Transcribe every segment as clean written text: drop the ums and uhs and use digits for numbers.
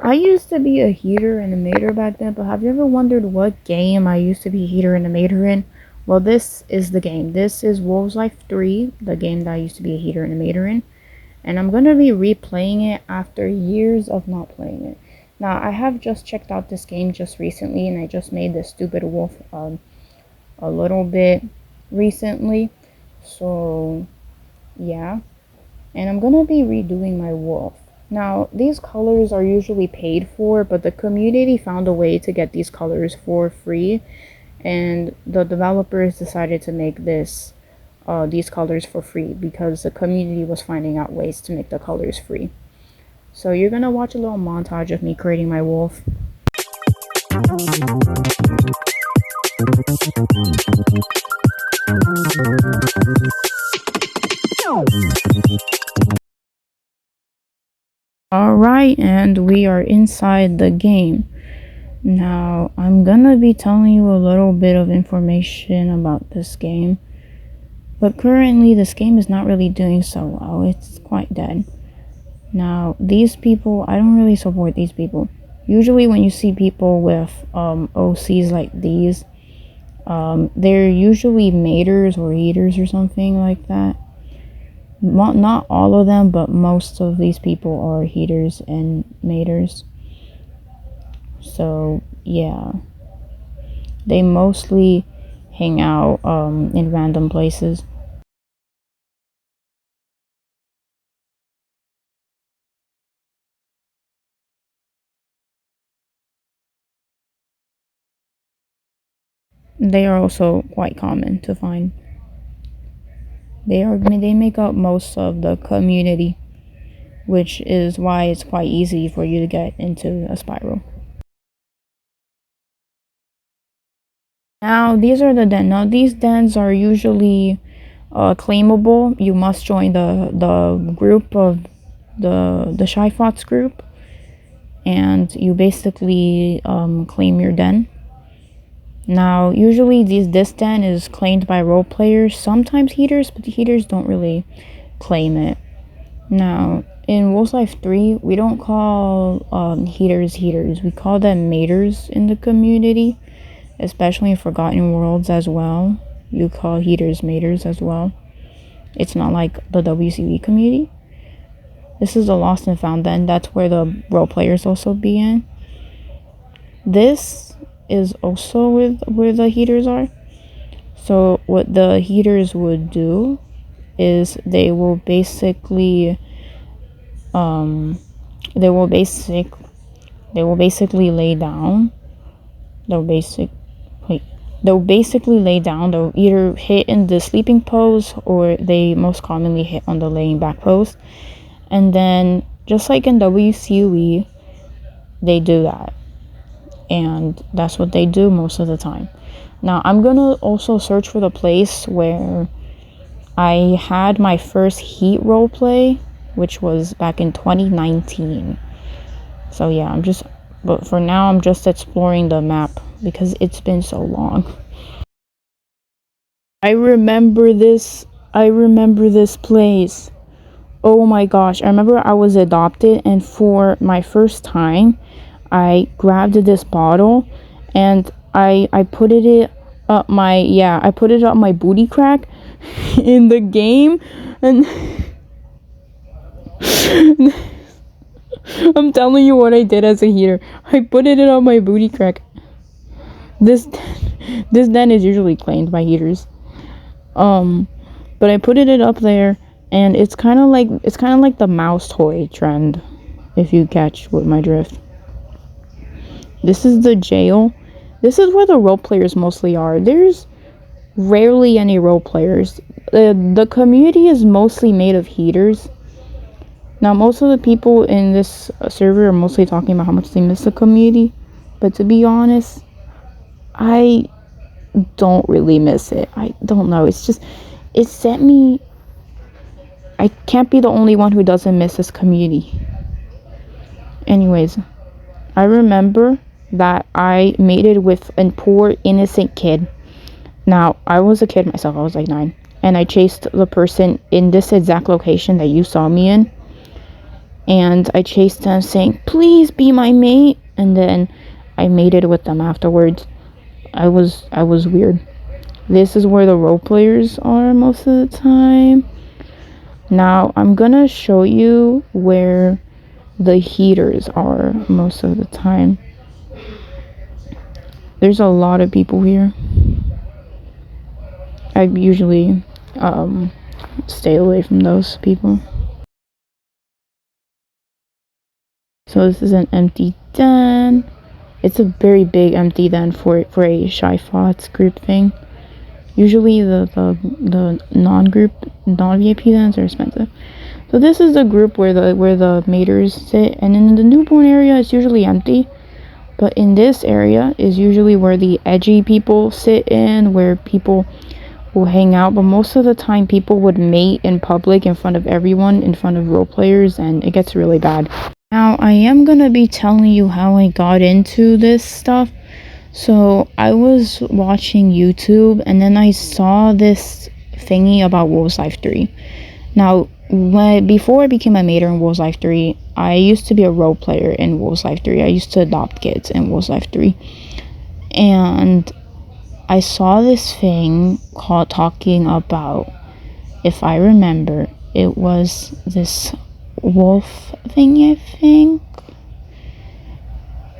I used to be a heater and a mater back then, but have you ever wondered what game I used to be a heater and a mater in? Well, this is the game. This is Wolves Life 3, the game that I used to be a heater and a mater in. And I'm gonna be replaying it after years of not playing it. Now, I have just checked out this game just recently, and I just made this stupid wolf a little bit recently. So, yeah. And I'm gonna be redoing my wolf. Now, these colors are usually paid for, but the community found a way to get these colors for free, and the developers decided to make these colors for free because the community was finding out ways to make the colors free. So you're gonna watch a little montage of me creating my wolf. Alright, and we are inside the game. Now, I'm gonna be telling you a little bit of information about this game. But currently, this game is not really doing so well. It's quite dead. Now, these people, I don't really support these people. Usually when you see people with OCs like these, they're usually maters or eaters or something like that. Not all of them, but most of these people are heaters and maters. So yeah, they mostly hang out in random places. They are also quite common to find. They make up most of the community, which is why it's quite easy for you to get into a spiral. Now these are the den. Now these dens are usually claimable. You must join the group of the Shy Fox group, and you basically claim your den. Now usually this den is claimed by role players, sometimes heaters, but the heaters don't really claim it. Now, in Wolf's Life 3, we don't call heaters, we call them maters in the community, especially in Forgotten Worlds as well. You call heaters maters as well. It's not like the WCV community. This is the Lost and Found Den. That's where the role players also be in. This is also where the heaters are. So what the heaters would do is they will basically they will basically lay down. They'll basically lay down. They'll either hit in the sleeping pose, or they most commonly hit on the laying back pose. And then just like in WCUE, they do that, and that's what they do most of the time. Now I'm gonna also search for the place where I had my first heat roleplay, which was back in 2019. So yeah, but for now I'm just exploring the map because it's been so long. I remember this place. Oh my gosh, I remember I was adopted, and for my first time I grabbed this bottle and I put it up my booty crack in the game, and I'm telling you what I did as a heater. I put it on my booty crack. This den is usually claimed by heaters. But I put it up there, and it's kind of like the mouse toy trend, if you catch what my drift. This is the jail. This is where the role players mostly are. There's rarely any role players. The community is mostly made of heaters. Now, most of the people in this server are mostly talking about how much they miss the community, but to be honest, I don't really miss it. I don't know. It's just, it sent me. I can't be the only one who doesn't miss this community. Anyways, I remember that I mated with a poor innocent kid. Now, I was a kid myself. I was like 9, and I chased the person in this exact location that you saw me in. and I chased them saying, please be my mate, and then I mated with them afterwards. I was weird. This is where the role players are most of the time. Now I'm gonna show you where the heaters are most of the time. There's a lot of people here. I usually stay away from those people. So this is an empty den. It's a very big empty den for a Shy Thoughts group thing. Usually the non-VIP dens are expensive. So this is the group where the maters sit, and in the newborn area it's usually empty. But in this area is usually where the edgy people sit in, where people will hang out. But most of the time people would mate in public in front of everyone, in front of role players, and it gets really bad. Now I am gonna be telling you how I got into this stuff. So I was watching YouTube and then I saw this thingy about Wolves Life 3. Now, before I became a mater in Wolves Life 3, I used to be a role player in Wolves Life 3. I used to adopt kids in Wolves Life 3. And I saw this thing called talking about, if I remember, it was this wolf thingy, I think.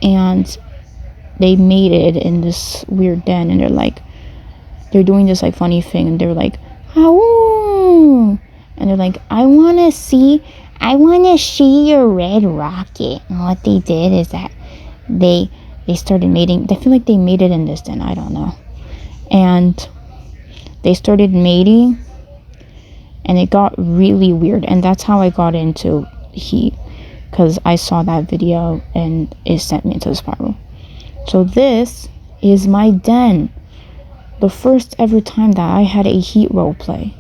And they mated in this weird den, and they're doing this like funny thing, and they're like, "Ow!" And they're like, I wanna see your red rocket." And what they did is that they started mating. I feel like they mated in this den, I don't know. And they started mating, and it got really weird, and that's how I got into Heat, because I saw that video and it sent me into the spiral. So this is my den. The first ever time that I had a Heat roleplay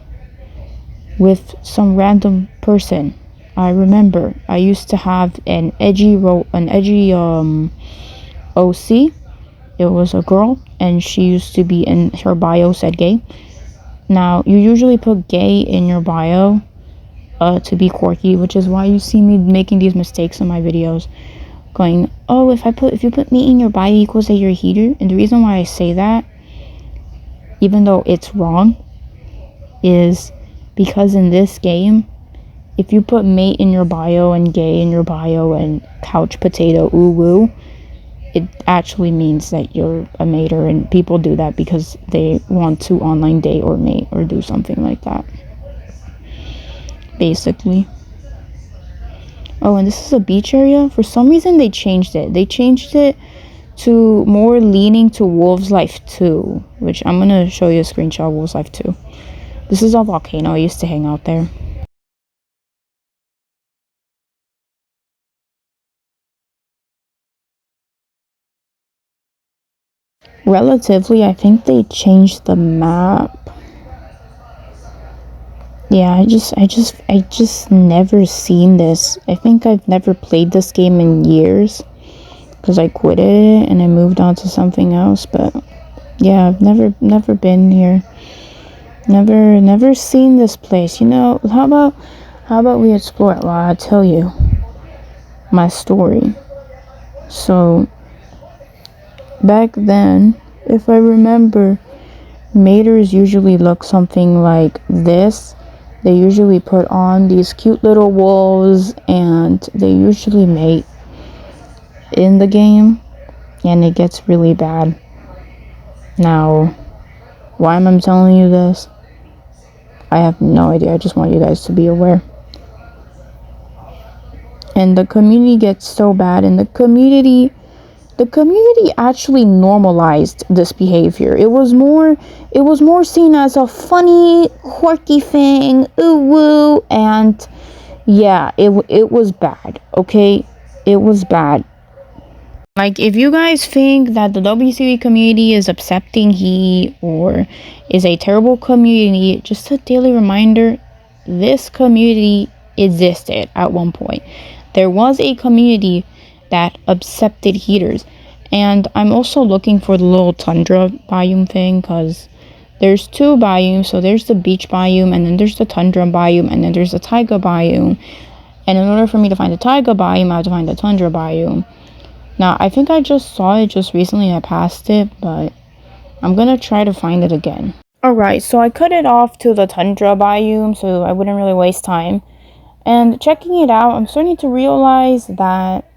with some random person. I remember I used to have an edgy OC. It was a girl, and she used to be, in her bio said gay. Now you usually put gay in your bio to be quirky, which is why you see me making these mistakes in my videos, going, oh, if you put me in your bio equals that you're a heater. And the reason why I say that, even though it's wrong, is because in this game, if you put mate in your bio and gay in your bio and couch potato ooh woo, it actually means that you're a mater, and people do that because they want to online date or mate or do something like that, basically. Oh, and this is a beach area. For some reason they changed it. They changed it to more leaning to Wolves Life 2, which I'm gonna show you a screenshot of Wolves Life 2. This is a volcano. I used to hang out there. Relatively, I think they changed the map. Yeah, I just never seen this. I think I've never played this game in years, because I quitted it and I moved on to something else. But yeah, I've never been here. Never seen this place. You know, how about we explore it while I tell you my story. So back then, if I remember, maters usually look something like this. They usually put on these cute little wolves, and they usually mate in the game, and it gets really bad. Now, why am I telling you this? I have no idea. I just want you guys to be aware. And the community gets so bad, and the community actually normalized this behavior. It was more seen as a funny, quirky thing, ooh woo, and yeah, it was bad, okay? It was bad. Like, if you guys think that the WCW community is accepting Heat or is a terrible community, just a daily reminder, this community existed at one point. There was a community that accepted heaters. And I'm also looking for the little tundra biome thing, because there's two biomes. So there's the beach biome, and then there's the tundra biome, and then there's the taiga biome. And in order for me to find the taiga biome, I have to find the tundra biome. Now, I think I just saw it just recently. I passed it, but I'm gonna try to find it again. Alright, so I cut it off to the tundra biome so I wouldn't really waste time. And checking it out, I'm starting to realize that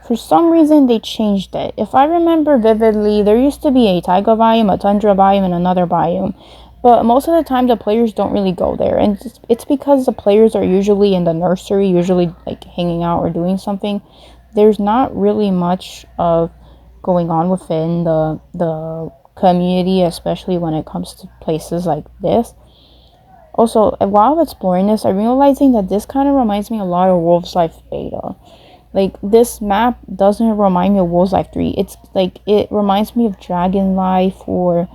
for some reason they changed it. If I remember vividly, there used to be a taiga biome, a tundra biome, and another biome. But most of the time the players don't really go there. And it's because the players are usually in the nursery, usually like hanging out or doing something. There's not really much of going on within the community, especially when it comes to places like this. Also, while exploring this, I'm realizing that this kind of reminds me a lot of Wolves Life Beta. Like, this map doesn't remind me of Wolves Life 3. It's like, it reminds me of Dragon Life or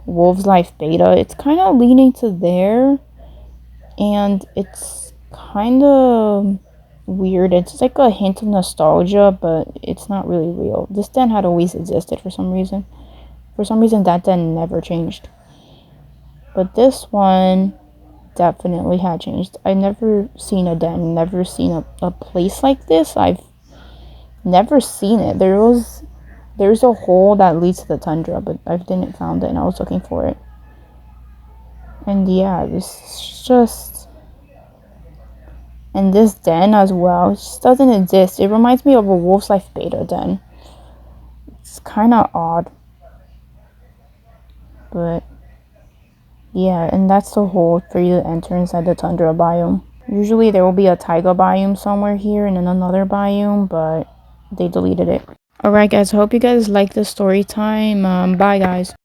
Wolves Life Beta. It's kind of leaning to there, and it's kind of weird. It's like a hint of nostalgia, but it's not really real. This den had always existed for some reason. For some reason, that den never changed. But this one definitely had changed. I've never seen a den, never seen a place like this. I've never seen it. There's a hole that leads to the tundra, but I didn't found it and I was looking for it. And yeah, this is just, and this den as well, it just doesn't exist. It reminds me of a Wolf's Life Beta den. It's kind of odd. But yeah, and that's the hole for you to enter inside the tundra biome. Usually there will be a taiga biome somewhere here and then another biome, but they deleted it. Alright guys, I hope you guys like the story time. Bye guys.